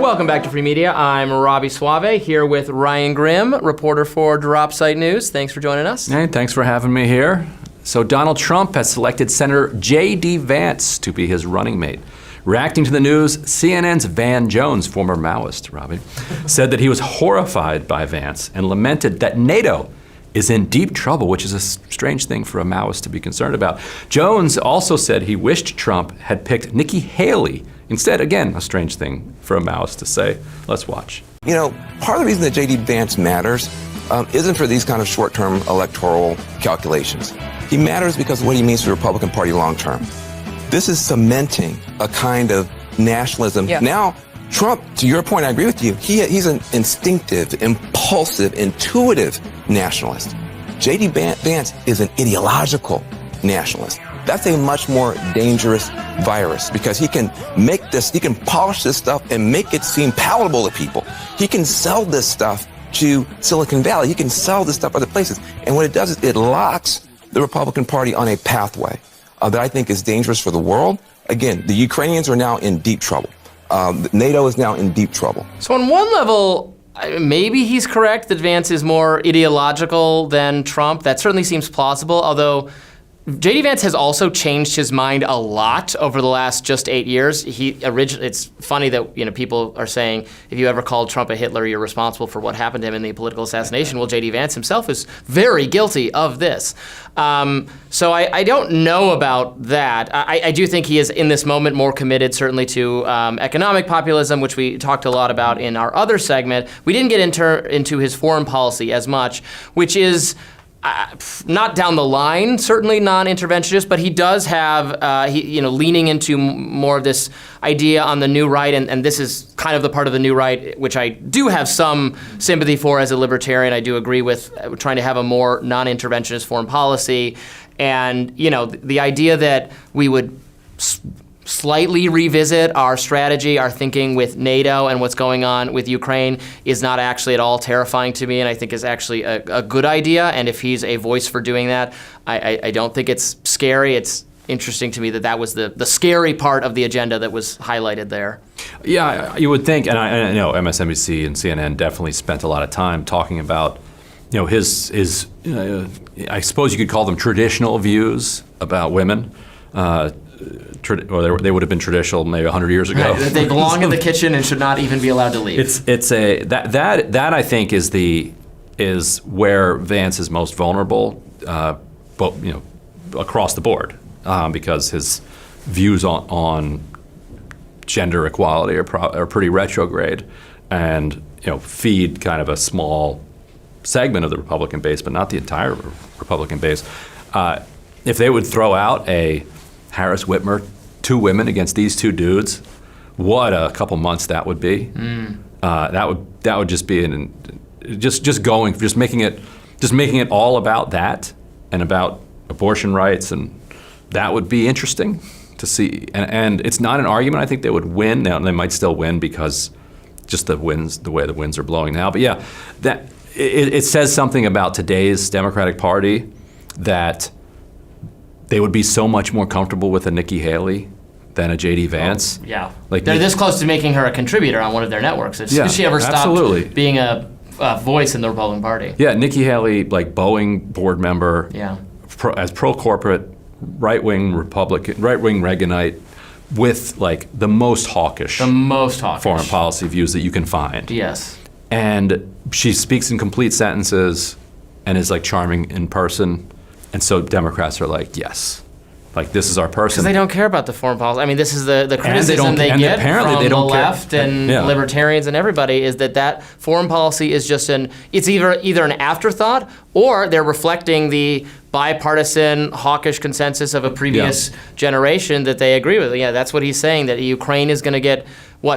Welcome back to Free Media. I'm Robbie Suave here with Ryan Grimm, reporter for Drop Site News. Thanks for joining us. Hey, thanks for having me here. So Donald Trump has selected Senator J.D. Vance to be his running mate. Reacting to the news, CNN's Van Jones, former Maoist, Robbie, said that he was horrified by Vance and lamented that NATO is in deep trouble, which is a strange thing for a Maoist to be concerned about. Jones also said he wished Trump had picked Nikki Haley instead. Again, a strange thing for a Maoist to say. Let's watch. You know, part of the reason that J.D. Vance matters isn't for these kind of short-term electoral calculations. He matters because of what he means to the Republican Party long-term. This is cementing a kind of nationalism. Yeah. Now, Trump, to your point, I agree with you, he's an instinctive, impulsive, intuitive nationalist. J.D. Vance is an ideological nationalist. That's a much more dangerous virus because he can polish this stuff and make it seem palatable to people. He can sell this stuff to Silicon Valley. He can sell this stuff other places. And what it does is it locks the Republican Party on a pathway that I think is dangerous for the world. Again, the Ukrainians are now in deep trouble. NATO is now in deep trouble. So on one level, maybe he's correct that Vance is more ideological than Trump. That certainly seems plausible, although J.D. Vance has also changed his mind a lot over the last just 8 years. It's funny that people are saying if you ever called Trump a Hitler, you're responsible for what happened to him in the political assassination. Well, J.D. Vance himself is very guilty of this. So I don't know about that. I do think he is in this moment more committed certainly to economic populism, which we talked a lot about in our other segment. We didn't get into his foreign policy as much, which is not down the line, certainly non-interventionist, but he does have, leaning into more of this idea on the new right, and this is kind of the part of the new right which I do have some sympathy for as a libertarian. I do agree with trying to have a more non-interventionist foreign policy, and the idea that we would slightly revisit our strategy, our thinking with NATO and what's going on with Ukraine is not actually at all terrifying to me, and I think is actually a good idea. And if he's a voice for doing that, I don't think it's scary. It's interesting to me that was the scary part of the agenda that was highlighted there. Yeah, you would think, and I know MSNBC and CNN definitely spent a lot of time talking about his I suppose you could call them traditional views about women. Or they would have been traditional maybe 100 years ago. Right. They belong in the kitchen and should not even be allowed to leave. That I think is where Vance is most vulnerable, but across the board, because his views on gender equality are pretty retrograde, and feed kind of a small segment of the Republican base, but not the entire Republican base. If they would throw out a Harris Whitmer, two women against these two dudes, what a couple months that would be. That would just be just making it all about that and about abortion rights, and that would be interesting to see. And it's not an argument I think they would win. Now they might still win because just the way the winds are blowing now. But yeah, it says something about today's Democratic Party that they would be so much more comfortable with a Nikki Haley than a J.D. Vance. Oh, yeah. They're this close to making her a contributor on one of their networks. If she ever stopped being a voice in the Republican Party. Yeah, Nikki Haley, like Boeing board member, as pro-corporate, right-wing Republican, right-wing Reaganite, with like the most hawkish foreign policy views that you can find. Yes. And she speaks in complete sentences and is like charming in person. And so Democrats are like, yes, like this is our person. Because they don't care about the foreign policy. I mean, this is the criticism they get from the left and libertarians and everybody is that foreign policy is just it's either an afterthought or they're reflecting the bipartisan hawkish consensus of a previous generation that they agree with. Yeah, that's what he's saying, that Ukraine is going to get,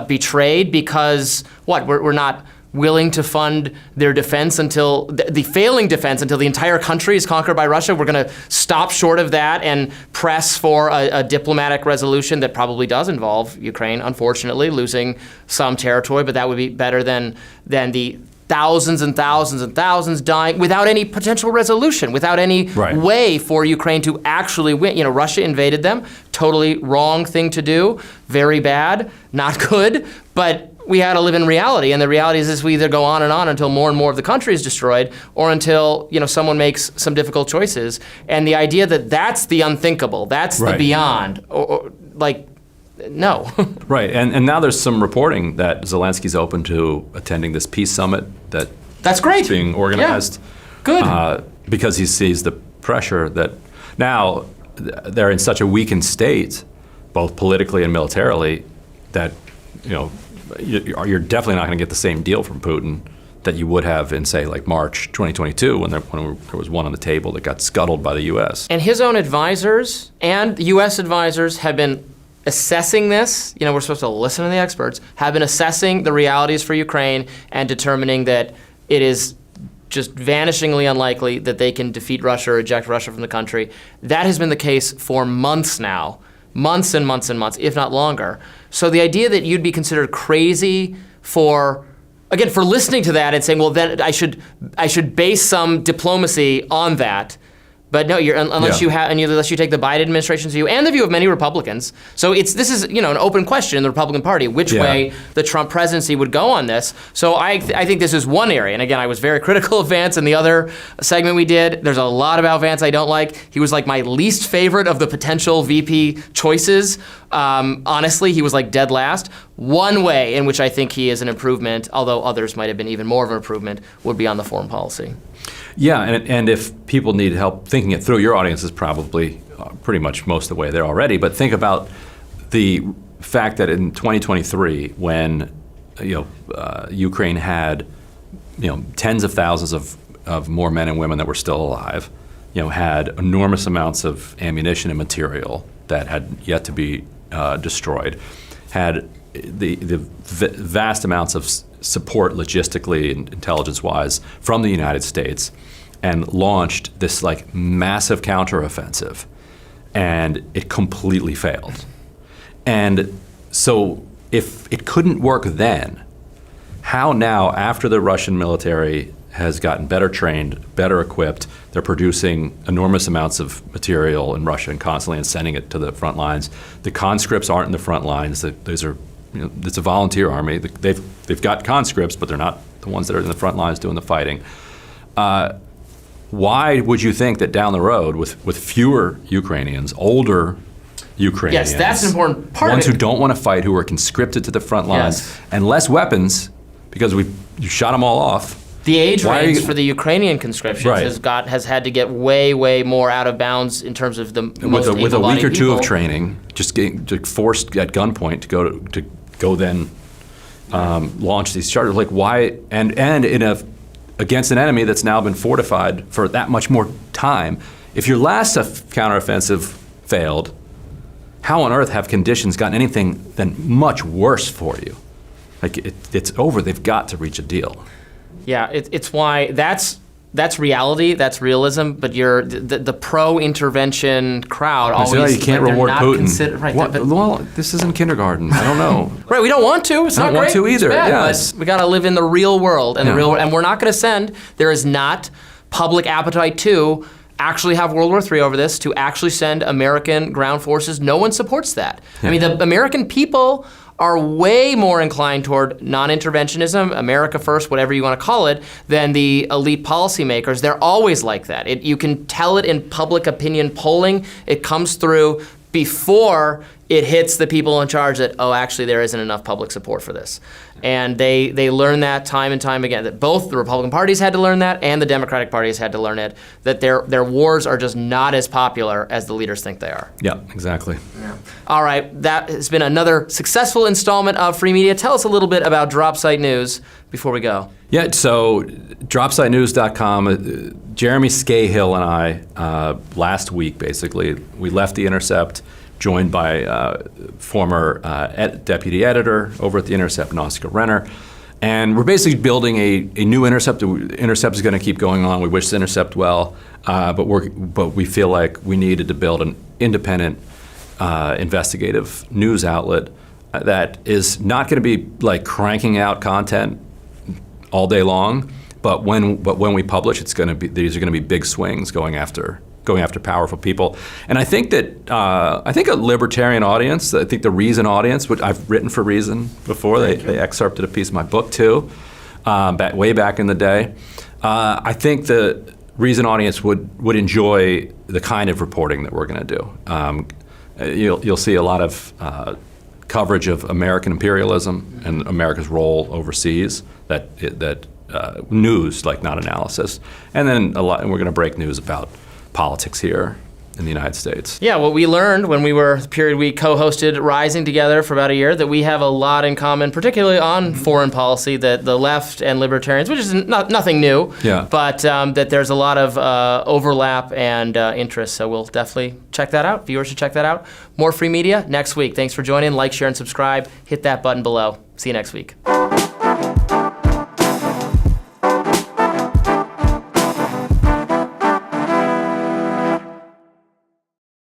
betrayed because, we're not willing to fund their defense until the failing defense until the entire country is conquered by Russia. We're going to stop short of that and press for a diplomatic resolution that probably does involve Ukraine, unfortunately, losing some territory, but that would be better than the thousands and thousands and thousands dying without any potential resolution, without any way for Ukraine to actually win. You know, Russia invaded them, totally wrong thing to do, very bad, not good, but we had to live in reality, and the reality is this: we either go on and on until more and more of the country is destroyed, or until someone makes some difficult choices. And the idea that that's the unthinkable, that's the beyond, or no. Right, and now there's some reporting that Zelensky's open to attending this peace summit that's great. Being organized. Yeah. Good. Because he sees the pressure that now they're in such a weakened state, both politically and militarily, that you're definitely not going to get the same deal from Putin that you would have in, say, like March 2022 when there was one on the table that got scuttled by the U.S. And his own advisors and U.S. advisors have been assessing this. We're supposed to listen to the experts, have been assessing the realities for Ukraine and determining that it is just vanishingly unlikely that they can defeat Russia or eject Russia from the country. That has been the case for months now. Months and months and months, if not longer. So the idea that you'd be considered crazy for listening to that and saying, well, then I should base some diplomacy on that. But no, unless you take the Biden administration's view and the view of many Republicans. So this is an open question in the Republican Party which way the Trump presidency would go on this. So I think this is one area. And again, I was very critical of Vance in the other segment we did. There's a lot about Vance I don't like. He was like my least favorite of the potential VP choices. Honestly, he was like dead last. One way in which I think he is an improvement, although others might have been even more of an improvement, would be on the foreign policy. Yeah, and if people need help thinking it through, your audience is probably pretty much most of the way there already. But think about the fact that in 2023, when Ukraine had tens of thousands of more men and women that were still alive, had enormous amounts of ammunition and material that had yet to be destroyed, had the vast amounts of support logistically and intelligence-wise from the United States, and launched this massive counteroffensive, and it completely failed. And so if it couldn't work then, how now, after the Russian military has gotten better trained, better equipped, they're producing enormous amounts of material in Russia and constantly and sending it to the front lines. The conscripts aren't in the front lines. Those are it's a volunteer army. They've got conscripts, but they're not the ones that are in the front lines doing the fighting. Why would you think that down the road, with fewer Ukrainians, older Ukrainians, yes, that's an important part. Ones who don't want to fight, who are conscripted to the front lines, and less weapons because you shot them all off. The age range for the Ukrainian conscriptions has had to get way, way more out of bounds in terms of the most able-bodied with a week or two people. of training, just getting forced at gunpoint to go then launch these charges. Why? And against an enemy that's now been fortified for that much more time. If your last counteroffensive failed, how on earth have conditions gotten anything than much worse for you? It's over. They've got to reach a deal. Yeah, it's why that's reality, that's realism. But the pro-intervention crowd always you can't reward Putin. Right, well, this isn't kindergarten. I don't know. Right, we don't want to. It's not great. Want to either. It's bad, yes. But we got to live in the real world, and and we're not going to send. There is not public appetite to actually have World War III over this, to actually send American ground forces. No one supports that. Yeah. I mean, the American people are way more inclined toward non-interventionism, America first, whatever you want to call it, than the elite policymakers. They're always like that. You can tell it in public opinion polling. It comes through before it hits the people in charge that, actually there isn't enough public support for this. And they learn that time and time again, that both the Republican parties had to learn that and the Democratic parties had to learn it, that their wars are just not as popular as the leaders think they are. Yeah, exactly. Yeah. All right, that has been another successful installment of Free Media. Tell us a little bit about Dropsite News before we go. Yeah, so dropsitenews.com, Jeremy Scahill and I, last week basically, we left The Intercept, joined by former deputy editor over at The Intercept, Nausicaa Renner. And we're basically building a new Intercept. The Intercept is going to keep going on. We wish The Intercept well, but we feel like we needed to build an independent investigative news outlet that is not going to be cranking out content all day long, but when we publish, these are going to be big swings going after going after powerful people. And I think that a libertarian audience, I think the Reason audience, which I've written for Reason before, they excerpted a piece of my book too, way back in the day. I think the Reason audience would enjoy the kind of reporting that we're going to do. You'll see a lot of coverage of American imperialism and America's role overseas, that news, like not analysis, and then and we're going to break news about politics here in the United States. Yeah, what we learned when the period we co-hosted Rising together for about a year, that we have a lot in common, particularly on foreign policy, that the left and libertarians, which is nothing new, but that there's a lot of overlap and interest. So we'll definitely check that out. Viewers should check that out. More free media next week. Thanks for joining. Like, share, and subscribe. Hit that button below. See you next week.